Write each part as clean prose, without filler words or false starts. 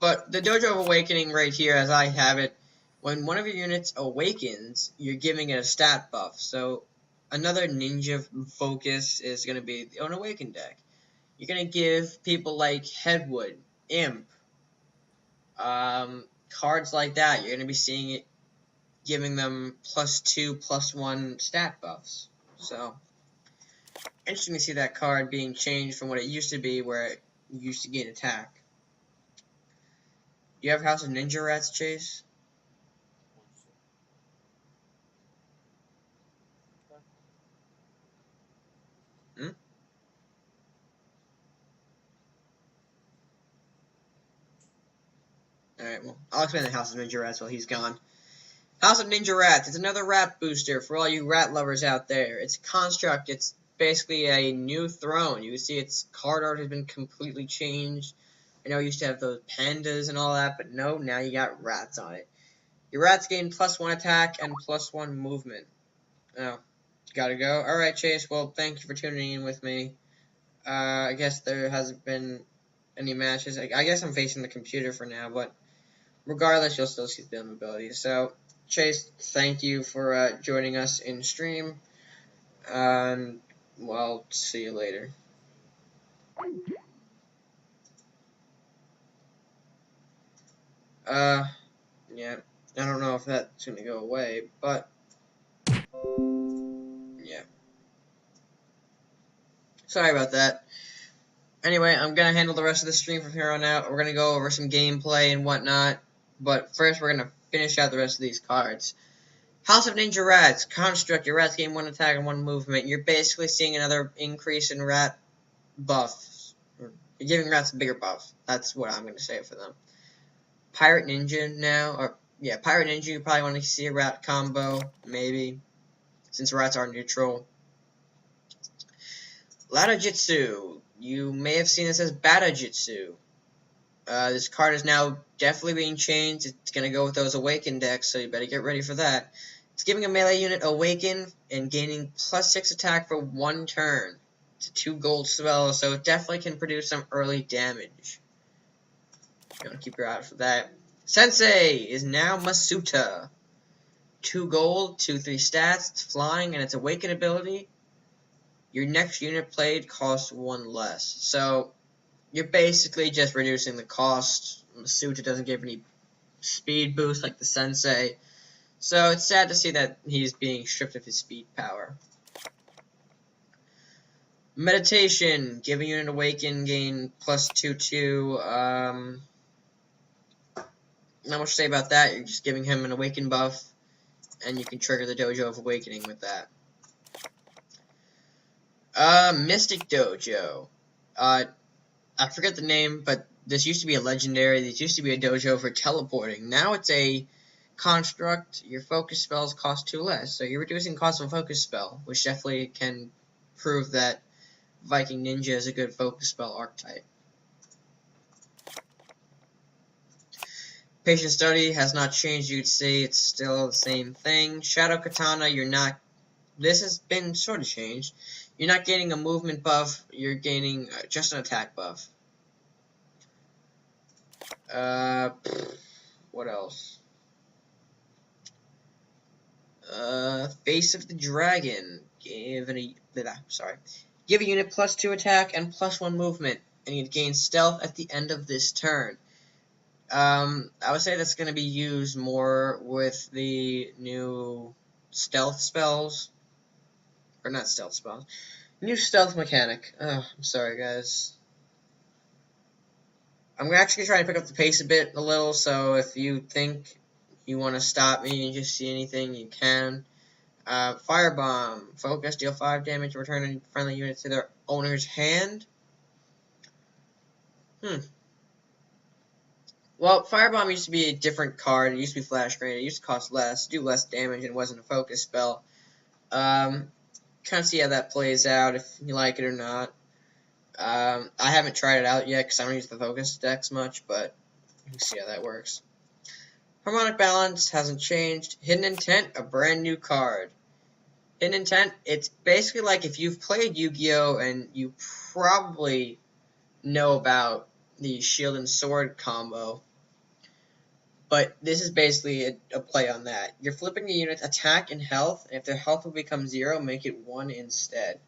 But the Dojo of Awakening right here, as I have it, when one of your units awakens, you're giving it a stat buff. So another ninja focus is going to be an Awaken deck. You're going to give people like Headwood, Imp, cards like that. You're going to be seeing it giving them +2, +1 stat buffs. So interesting to see that card being changed from what it used to be, where it used to gain attack. Do you have House of Ninja Rats, Chase? Hmm? Alright, well, I'll explain the House of Ninja Rats while he's gone. House of Ninja Rats, it's another rat booster for all you rat lovers out there. It's a construct, it's basically a new throne. You can see its card art has been completely changed. I know it used to have those pandas and all that, but no, now you got rats on it. Your rats gain +1 attack and +1 movement. Oh, gotta go. Alright, Chase, well, thank you for tuning in with me. I guess there hasn't been any matches. I guess I'm facing the computer for now, but regardless, you'll still see the abilities. So, Chase, thank you for joining us in stream. Well, see you later. Yeah, I don't know if that's gonna go away, but yeah. Sorry about that. Anyway, I'm gonna handle the rest of the stream from here on out. We're gonna go over some gameplay and whatnot, but first we're gonna finish out the rest of these cards. House of Ninja Rats. Construct. Your rats gain 1 attack and 1 movement. You're basically seeing another increase in rat buffs. You're giving rats a bigger buff. That's what I'm going to say for them. Pirate Ninja now. Pirate Ninja, you probably want to see a rat combo. Maybe. Since rats are neutral. Ladder Jitsu. You may have seen this as Bata Jitsu. This card is now definitely being changed. It's going to go with those Awaken decks, so you better get ready for that. It's giving a melee unit Awaken and gaining +6 attack for 1 turn. It's a 2 gold spell, so it definitely can produce some early damage. You want to keep your eye out for that. Sensei is now Masuta. 2 gold, 2/3 stats, it's flying, and its Awaken ability. Your next unit played costs 1 less. So you're basically just reducing the cost. Masuta doesn't give any speed boost like the Sensei. So it's sad to see that he's being stripped of his speed power. Meditation. Give a unit Awaken, gain +2/2. Not much to say about that. You're just giving him an Awaken buff. And you can trigger the Dojo of Awakening with that. Mystic Dojo. I forget the name, but this used to be a legendary. This used to be a dojo for teleporting. Now it's a construct. Your focus spells cost 2 less. So you're reducing cost of a focus spell, which definitely can prove that Viking Ninja is a good focus spell archetype. Patient Study has not changed. You'd see it's still the same thing. Shadow Katana, this has been sort of changed. You're not gaining a movement buff, you're gaining just an attack buff. What else? Face of the Dragon. Give a unit +2 attack and +1 movement, and you gain stealth at the end of this turn. I would say that's going to be used more with the new stealth spells. Or not stealth spells. New stealth mechanic. Oh, I'm sorry, guys. I'm actually trying to pick up the pace a little, so if you think you want to stop me and just see anything, you can. Firebomb. Focus, deal 5 damage, return a friendly unit to their owner's hand. Well, Firebomb used to be a different card. It used to be Flash Grenade. It used to cost less, do less damage, and wasn't a focus spell. Kind of see how that plays out, if you like it or not. I haven't tried it out yet because I don't use the focus decks much, but you can see how that works. Harmonic Balance hasn't changed. Hidden Intent, a brand new card. Hidden Intent, it's basically like if you've played Yu-Gi-Oh! And you probably know about the Shield and Sword combo. But this is basically a play on that. You're flipping a unit's attack and health, and if their health will become 0, make it 1 instead.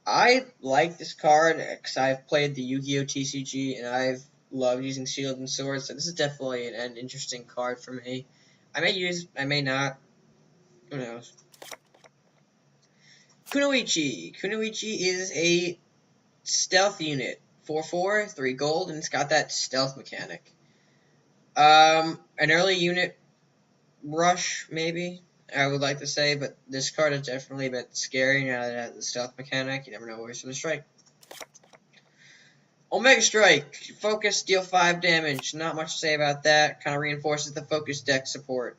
I like this card because I've played the Yu-Gi-Oh! TCG, and I've loved using Shield and Sword, so this is definitely an interesting card for me. I may use, I may not. Who knows? Kunoichi. Kunoichi is a stealth unit. 4/4, 3 gold, and it's got that stealth mechanic. An early unit rush, maybe, I would like to say, but this card is definitely a bit scary now that it has the stealth mechanic. You never know where it's going to strike. Omega Strike. Focus, deal 5 damage. Not much to say about that. Kind of reinforces the focus deck support.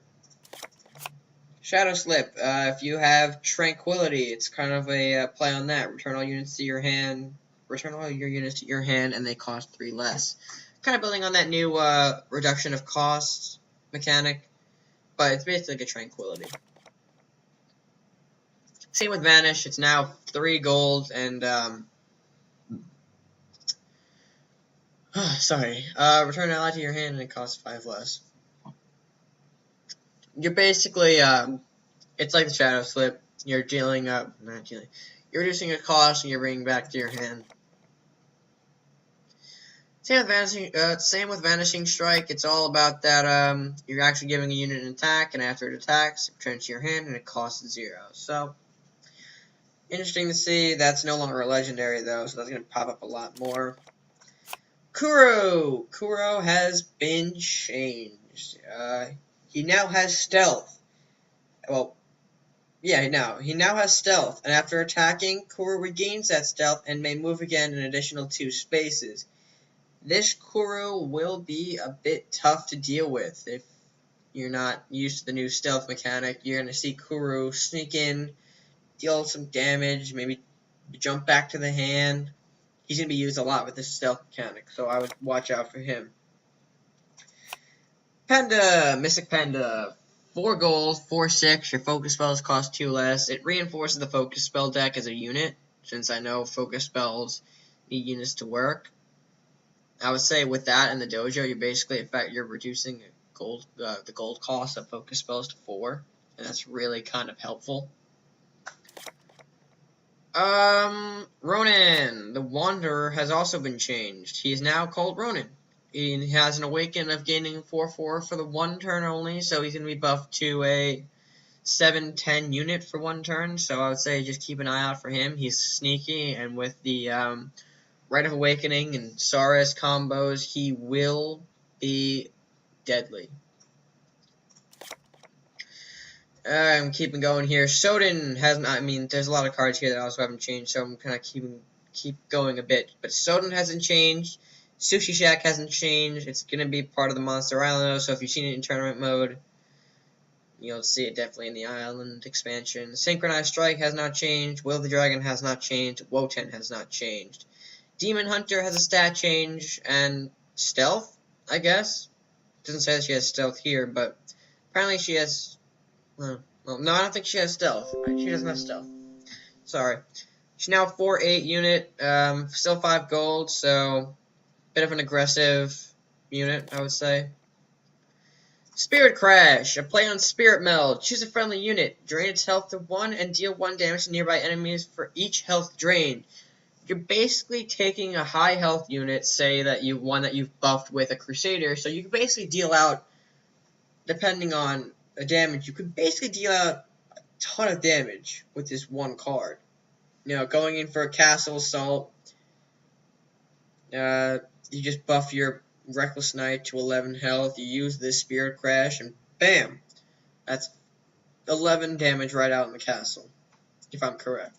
Shadow Slip. If you have Tranquility, it's kind of a play on that. Return all units to your hand. Return all your units to your hand, and they cost 3 less. Kind of building on that new reduction of cost mechanic, but it's basically like a Tranquility. Same with Vanish. It's now 3 gold, and sorry. Return an ally to your hand, and it costs 5 less. You're basically it's like the Shadow Slip. You're dealing up, not dealing. You're reducing a cost, and you're bringing back to your hand. Same with Vanishing Strike. It's all about that you're actually giving a unit an attack, and after it attacks, it returns to your hand, and it costs 0. So, interesting to see. That's no longer a legendary, though, so that's going to pop up a lot more. Kuro! Kuro has been changed. He now has stealth. Well, yeah, he now has stealth, and after attacking, Kuro regains that stealth and may move again an additional 2 spaces. This Kuro will be a bit tough to deal with if you're not used to the new stealth mechanic. You're going to see Kuro sneak in, deal some damage, maybe jump back to the hand. He's going to be used a lot with this stealth mechanic, so I would watch out for him. Panda, Mystic Panda. 4 gold, 4/6. Your focus spells cost 2 less. It reinforces the focus spell deck as a unit, since I know focus spells need units to work. I would say with that and the dojo, you're basically, in fact, you're reducing the gold cost of focus spells to 4, and that's really kind of helpful. Ronin, the Wanderer, has also been changed. He is now called Ronin. He has an awaken of gaining 4/4 for the 1 turn only, so he's going to be buffed to a 7/10 unit for 1 turn, so I would say just keep an eye out for him. He's sneaky, and with the Rite of Awakening and Saurus combos, he will be deadly. I'm keeping going here. Soden hasn't. I mean, there's a lot of cards here that also haven't changed, so I'm kind of keep going a bit. But Soden hasn't changed. Sushi Shack hasn't changed. It's gonna be part of the Monster Island, so if you've seen it in tournament mode, you'll see it definitely in the Island expansion. Synchronized Strike has not changed. Will of the Dragon has not changed. Wotan has not changed. Demon Hunter has a stat change, and Stealth, I guess. Doesn't say that she has Stealth here, but apparently she has. Well, no, I don't think she has Stealth. She doesn't have Stealth. Sorry. She's now a 4/8 unit, still 5 gold, so bit of an aggressive unit, I would say. Spirit Crash, a play on Spirit Meld. Choose a friendly unit, drain its health to 1, and deal 1 damage to nearby enemies for each health drain. You're basically taking a high health unit, say that one that you've buffed with a Crusader, so you can basically deal out, depending on the damage, you can basically deal out a ton of damage with this one card. You know, going in for a Castle Assault, you just buff your Reckless Knight to 11 health, you use this Spirit Crash, and bam! That's 11 damage right out in the castle, if I'm correct.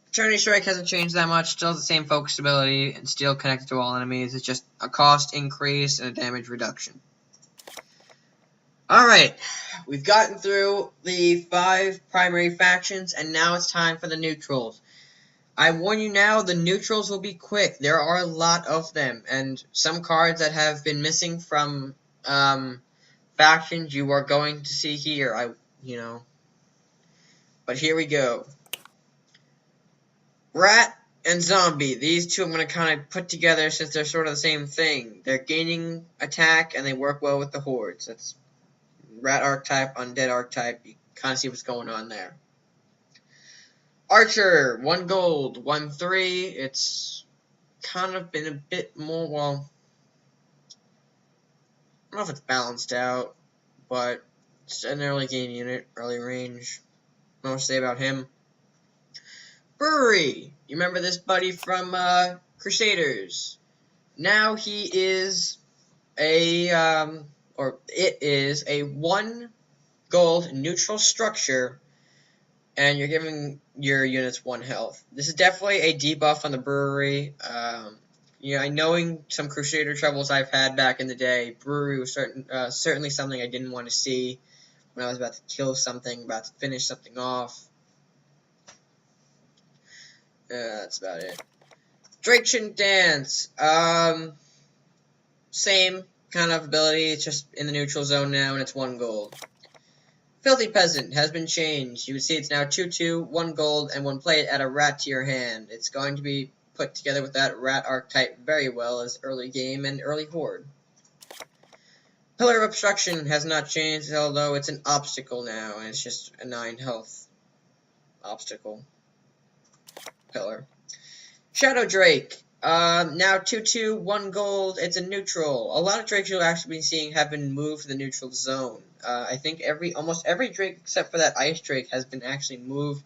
Eternity Strike hasn't changed that much, still the same focus ability, and still connected to all enemies. It's just a cost increase and a damage reduction. Alright, we've gotten through the 5 primary factions, and now it's time for the neutrals. I warn you now, the neutrals will be quick. There are a lot of them, and some cards that have been missing from factions you are going to see here. But here we go. Rat and Zombie. These two I'm going to kind of put together since they're sort of the same thing. They're gaining attack and they work well with the hordes. That's Rat archetype, Undead archetype. You kind of see what's going on there. Archer, 1 gold, 1/3. It's kind of been a bit more, well, I don't know if it's balanced out, but it's an early game unit, early range. I don't know what to say about him. Brewery, you remember this buddy from Crusaders? Now he is a, or it is a 1 gold neutral structure, and you're giving your units 1 health. This is definitely a debuff on the Brewery. Knowing some Crusader troubles I've had back in the day, Brewery was certainly something I didn't want to see when I was about to kill something, about to finish something off. That's about it. Drakenshin Dance. Same kind of ability, it's just in the neutral zone now, and it's 1 gold. Filthy Peasant has been changed. You can see it's now 2/2, 1 gold, and 1 plate. Add a rat to your hand. It's going to be put together with that rat archetype very well as early game and early horde. Pillar of Obstruction has not changed, although it's an obstacle now, and it's just a 9 health obstacle. Pillar. Shadow Drake. Now 2/2, 1 gold. It's a neutral. A lot of drakes you'll actually be seeing have been moved to the neutral zone. I think almost every drake except for that ice drake has been actually moved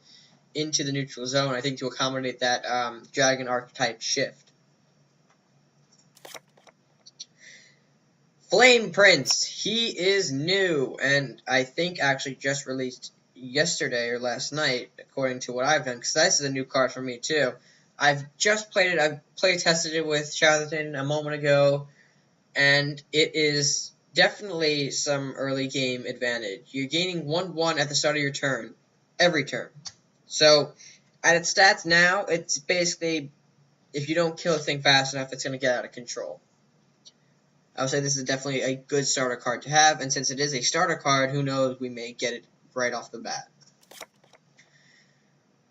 into the neutral zone, I think, to accommodate that dragon archetype shift. Flame Prince. He is new, and I think actually just released yesterday or last night, according to what I've done, because this is a new card for me too. I've just played it. I've play tested it with Charlatan a moment ago, and it is definitely some early game advantage. You're gaining 1/1 at the start of your turn, every turn. So, at its stats now, it's basically, if you don't kill a thing fast enough, it's going to get out of control. I would say this is definitely a good starter card to have, and since it is a starter card, who knows, we may get it right off the bat.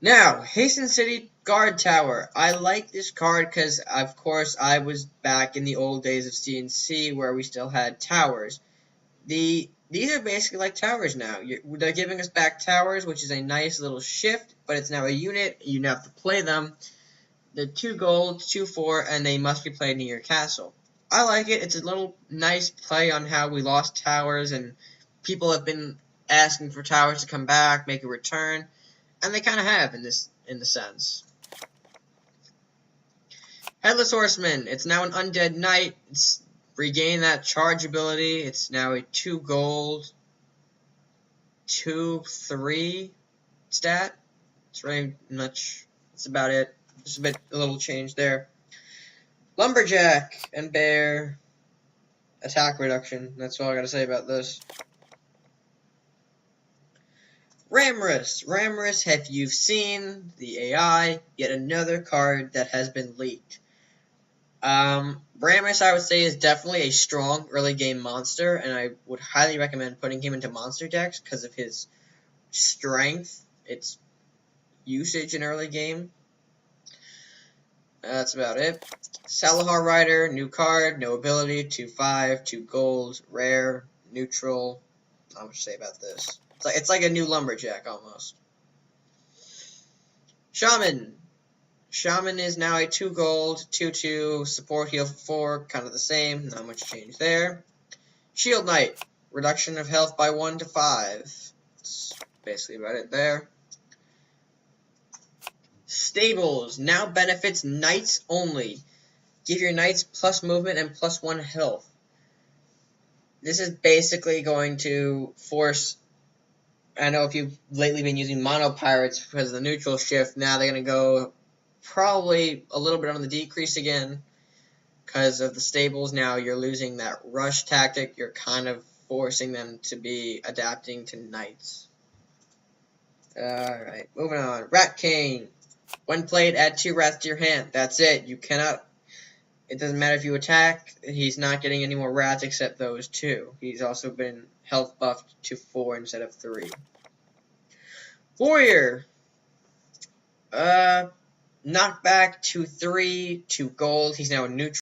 Now, Hasten City Guard Tower. I like this card because, of course, I was back in the old days of CNC where we still had towers. These are basically like towers now. They're giving us back towers, which is a nice little shift, but it's now a unit. You now have to play them. They're 2 gold, 2/4, and they must be played near your castle. I like it. It's a little nice play on how we lost towers, and people have been asking for towers to come back, make a return. And they kind of have in the sense. Headless Horseman. It's now an Undead Knight. It's regained that charge ability. It's now a 2 gold, 2/3 stat. It's really much. That's about it. Just a little change there. Lumberjack and Bear. Attack reduction. That's all I gotta say about this. Ramrus. Ramrus, if you've seen the AI, yet another card that has been leaked. Ramrus, I would say, is definitely a strong early game monster, and I would highly recommend putting him into monster decks because of his strength, its usage in early game. That's about it. Salahar Rider, new card, no ability, 2/5, 2 gold, rare, neutral. Not much to say about this. It's like a new Lumberjack, almost. Shaman. Shaman is now a 2 gold, 2/2, support heal for 4, kind of the same, not much change there. Shield Knight. Reduction of health by 1 to 5. That's basically about it there. Stables. Now benefits knights only. Give your knights plus movement and plus 1 health. This is basically going to force... I know if you've lately been using mono pirates because of the neutral shift, now they're going to go probably a little bit on the decrease again because of the stables. Now you're losing that rush tactic. You're kind of forcing them to be adapting to knights. Alright, moving on. Rat King. When played, add 2 rats to your hand. That's it. You cannot... It doesn't matter if you attack. He's not getting any more rats except those 2. He's also been health buffed to 4 instead of 3. Warrior. Knockback to 3 to gold. He's now a neutral.